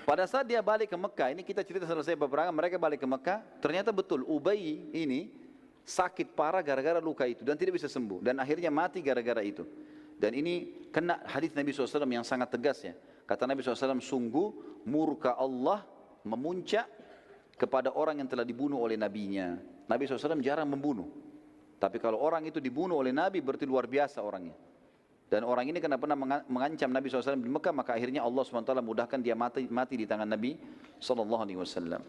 Pada saat dia balik ke Mekah, ini kita cerita selesai peperangan, mereka balik ke Mekah, ternyata betul Ubay ini sakit parah gara-gara luka itu dan tidak bisa sembuh dan akhirnya mati gara-gara itu. Dan ini kena hadis Nabi SAW yang sangat tegas ya. Kata Nabi SAW, sungguh murka Allah memuncak kepada orang yang telah dibunuh oleh nabinya. Nabi SAW jarang membunuh. Tapi kalau orang itu dibunuh oleh Nabi berarti luar biasa orangnya. Dan orang ini karena pernah mengancam Nabi SAW di Mekah, maka akhirnya Allah SWT mudahkan dia mati di tangan Nabi SAW.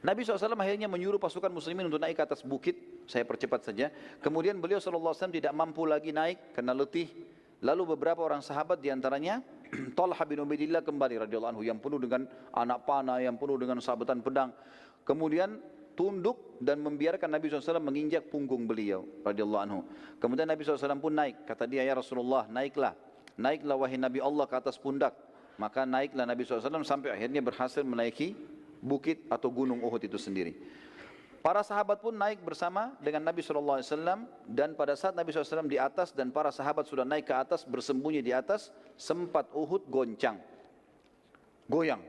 Nabi SAW akhirnya menyuruh pasukan muslimin untuk naik ke atas bukit. Saya percepat saja. Kemudian beliau SAW tidak mampu lagi naik karena letih. Lalu beberapa orang sahabat diantaranya Talha bin Ubaidillah kembali radhiyallahu anhu yang penuh dengan anak panah, yang penuh dengan sabetan pedang. Kemudian tunduk dan membiarkan Nabi SAW menginjak punggung beliau radhiyallahu anhu. Kemudian Nabi SAW pun naik. Kata dia, ya Rasulullah, naiklah wahai Nabi Allah ke atas pundak. Maka naiklah Nabi SAW sampai akhirnya berhasil menaiki bukit atau gunung Uhud itu sendiri. Para sahabat pun naik bersama dengan Nabi SAW dan pada saat Nabi SAW di atas dan para sahabat sudah naik ke atas bersembunyi di atas, sempat Uhud goncang, goyang.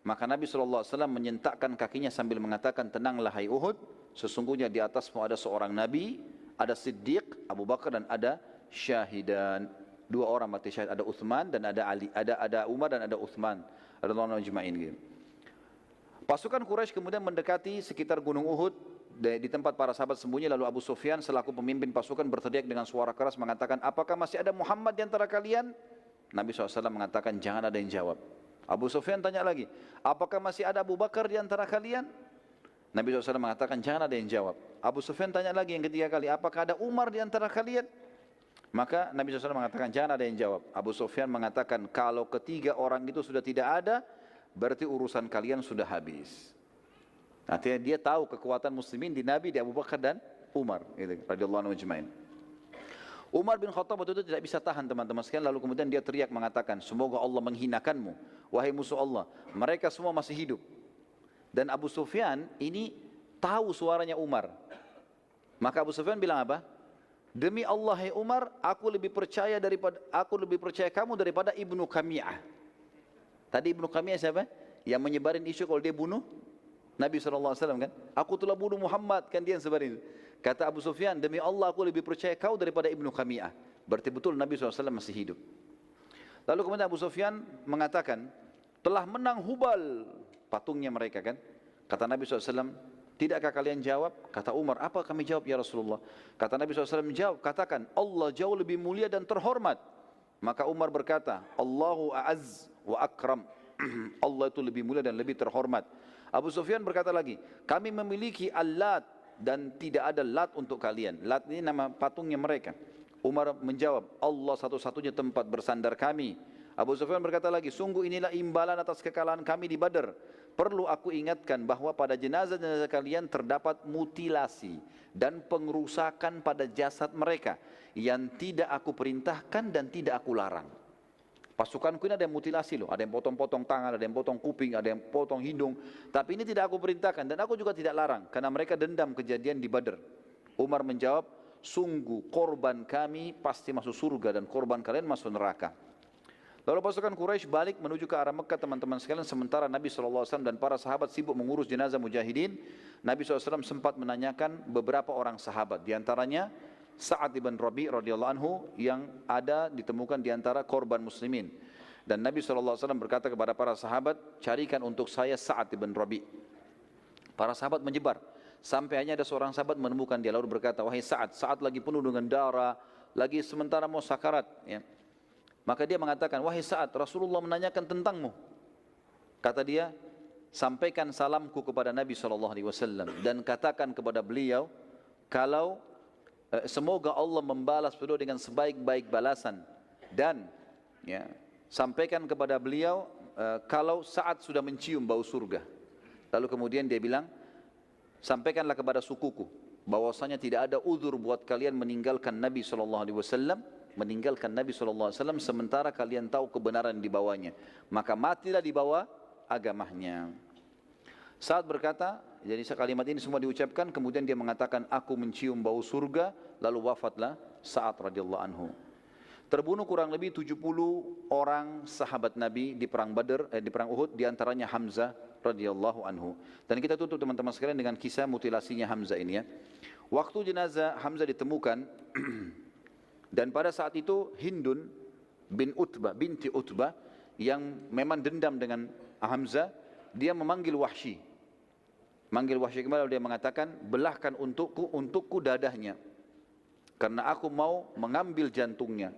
Maka Nabi SAW menyentakkan kakinya sambil mengatakan, tenanglah hai Uhud, sesungguhnya di atasmu ada seorang Nabi, ada Siddiq, Abu Bakar dan ada syahidan. Dua orang mati syahid, ada Uthman dan ada Ali, ada Umar dan ada Uthman radhiyallahu anhum ajma'in gitu. Pasukan Quraisy kemudian mendekati sekitar gunung Uhud di tempat para sahabat sembunyi. Lalu Abu Sufyan selaku pemimpin pasukan berteriak dengan suara keras mengatakan, apakah masih ada Muhammad di antara kalian? Nabi SAW mengatakan, jangan ada yang jawab. Abu Sufyan tanya lagi, apakah masih ada Abu Bakar di antara kalian? Nabi SAW mengatakan, jangan ada yang jawab. Abu Sufyan tanya lagi yang ketiga kali, apakah ada Umar di antara kalian? Maka Nabi SAW mengatakan, jangan ada yang jawab. Abu Sufyan mengatakan, kalau ketiga orang itu sudah tidak ada, berarti urusan kalian sudah habis. Artinya dia tahu kekuatan muslimin di Nabi, di Abu Bakar dan Umar radhiyallahu anhu ajma'in. Umar bin Khattab waktu itu tidak bisa tahan teman-teman sekalian, lalu kemudian dia teriak mengatakan, semoga Allah menghinakanmu wahai musuh Allah, mereka semua masih hidup. Dan Abu Sufyan ini tahu suaranya Umar. Maka Abu Sufyan bilang apa? Demi Allah hai Umar, aku lebih percaya kamu daripada Ibnu Qami'ah. Tadi Ibnu Qami'ah siapa? Yang menyebarin isu kalau dia bunuh Nabi SAW kan? Aku telah bunuh Muhammad, kan dia yang sebarin itu. Kata Abu Sufyan, demi Allah aku lebih percaya kau daripada Ibnu Qami'ah. Berarti betul Nabi SAW masih hidup. Lalu kemudian Abu Sufyan mengatakan, telah menang Hubal, patungnya mereka kan? Kata Nabi SAW, tidakkah kalian jawab? Kata Umar, apa kami jawab ya Rasulullah? Kata Nabi SAW menjawab, katakan Allah jauh lebih mulia dan terhormat. Maka Umar berkata, Allahu a'az wa akram. Allah itu lebih mulia dan lebih terhormat. Abu Sufyan berkata lagi, kami memiliki Al-Lat dan tidak ada Lat untuk kalian. Lat ini nama patungnya mereka. Umar menjawab, Allah satu-satunya tempat bersandar kami. Abu Sufyan berkata lagi, sungguh inilah imbalan atas kekalahan kami di Badar. Perlu aku ingatkan bahwa pada jenazah-jenazah kalian terdapat mutilasi dan pengerusakan pada jasad mereka yang tidak aku perintahkan dan tidak aku larang. Pasukanku ini ada yang mutilasi loh, ada yang potong-potong tangan, ada yang potong kuping, ada yang potong hidung. Tapi ini tidak aku perintahkan dan aku juga tidak larang karena mereka dendam kejadian di Badar. Umar menjawab, sungguh korban kami pasti masuk surga dan korban kalian masuk neraka. Lalu pasukan Quraisy balik menuju ke arah Mekah teman-teman sekalian. Sementara Nabi SAW dan para sahabat sibuk mengurus jenazah mujahidin. Nabi SAW sempat menanyakan beberapa orang sahabat. Di antaranya Sa'ad ibn Rabi' radhiyallahu anhu yang ada ditemukan di antara korban muslimin. Dan Nabi SAW berkata kepada para sahabat, carikan untuk saya Sa'ad ibn Rabi'. Para sahabat menyebar. Sampai hanya ada seorang sahabat menemukan dia lalu berkata, wahai Sa'ad, Sa'ad lagi penuh dengan darah, lagi sementara mau sakarat. Ya. Maka dia mengatakan, wahai Sa'ad, Rasulullah menanyakan tentangmu. Kata dia, sampaikan salamku kepada Nabi SAW dan katakan kepada beliau, kalau semoga Allah membalas beliau dengan sebaik-baik balasan. Dan ya, sampaikan kepada beliau, kalau saat sudah mencium bau surga. Lalu kemudian dia bilang, sampaikanlah kepada sukuku, bahwasanya tidak ada uzur buat kalian meninggalkan Nabi SAW, sementara kalian tahu kebenaran di bawahnya, maka matilah di bawah agamanya. Saat berkata, jadi kalimat ini semua diucapkan, kemudian dia mengatakan, aku mencium bau surga, lalu wafatlah Sa'ad radhiyallahu anhu. Terbunuh kurang lebih 70 orang sahabat Nabi di perang Badar, di perang Uhud, di antaranya Hamzah radhiyallahu anhu. Dan kita tutup teman-teman sekalian dengan kisah mutilasinya Hamzah ini ya. Waktu jenazah Hamzah ditemukan dan pada saat itu Hindun binti Utbah yang memang dendam dengan Hamzah, dia memanggil Wahsy. Manggil Wahsy kembali, dia mengatakan, belahkan untukku dadahnya, karena aku mau mengambil jantungnya.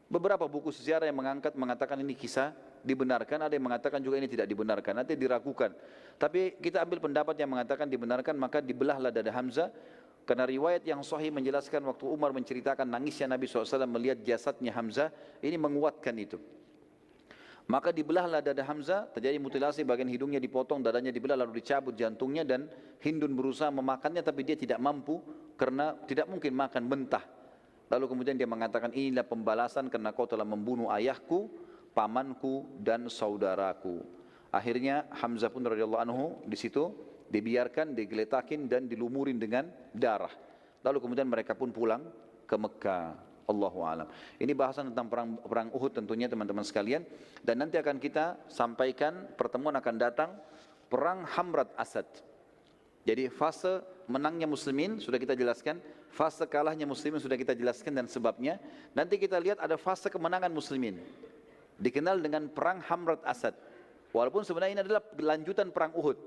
Beberapa buku sejarah yang mengatakan ini kisah dibenarkan, ada yang mengatakan juga ini tidak dibenarkan, nanti diragukan. Tapi kita ambil pendapat yang mengatakan dibenarkan, maka dibelahlah dada Hamzah, karena riwayat yang sahih menjelaskan waktu Umar menceritakan nangisnya Nabi SAW melihat jasadnya Hamzah, ini menguatkan itu. Maka dibelahlah dada Hamzah, terjadi mutilasi, bagian hidungnya dipotong, dadanya dibelah, lalu dicabut jantungnya, dan Hindun berusaha memakannya tapi dia tidak mampu karena tidak mungkin makan mentah. Lalu kemudian dia mengatakan, inilah pembalasan karena kau telah membunuh ayahku, pamanku dan saudaraku. Akhirnya Hamzah pun radhiyallahu anhu di situ dibiarkan, digeletakin dan dilumurin dengan darah. Lalu kemudian mereka pun pulang ke Mekah. Allahu a'lam. Ini bahasan tentang perang Uhud tentunya teman-teman sekalian, dan nanti akan kita sampaikan, pertemuan akan datang perang Hamrat Asad. Jadi fase menangnya muslimin sudah kita jelaskan, fase kalahnya muslimin sudah kita jelaskan dan sebabnya. Nanti kita lihat ada fase kemenangan muslimin, dikenal dengan perang Hamrat Asad. Walaupun sebenarnya ini adalah lanjutan perang Uhud.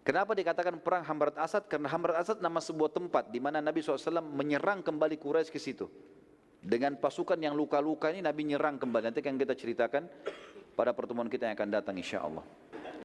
Kenapa dikatakan perang Hamrat Asad? Karena Hamrat Asad nama sebuah tempat di mana Nabi SAW menyerang kembali Quraisy ke situ. Dengan pasukan yang luka-luka ini Nabi nyerang kembali. Nanti akan kita ceritakan pada pertemuan kita yang akan datang insya Allah.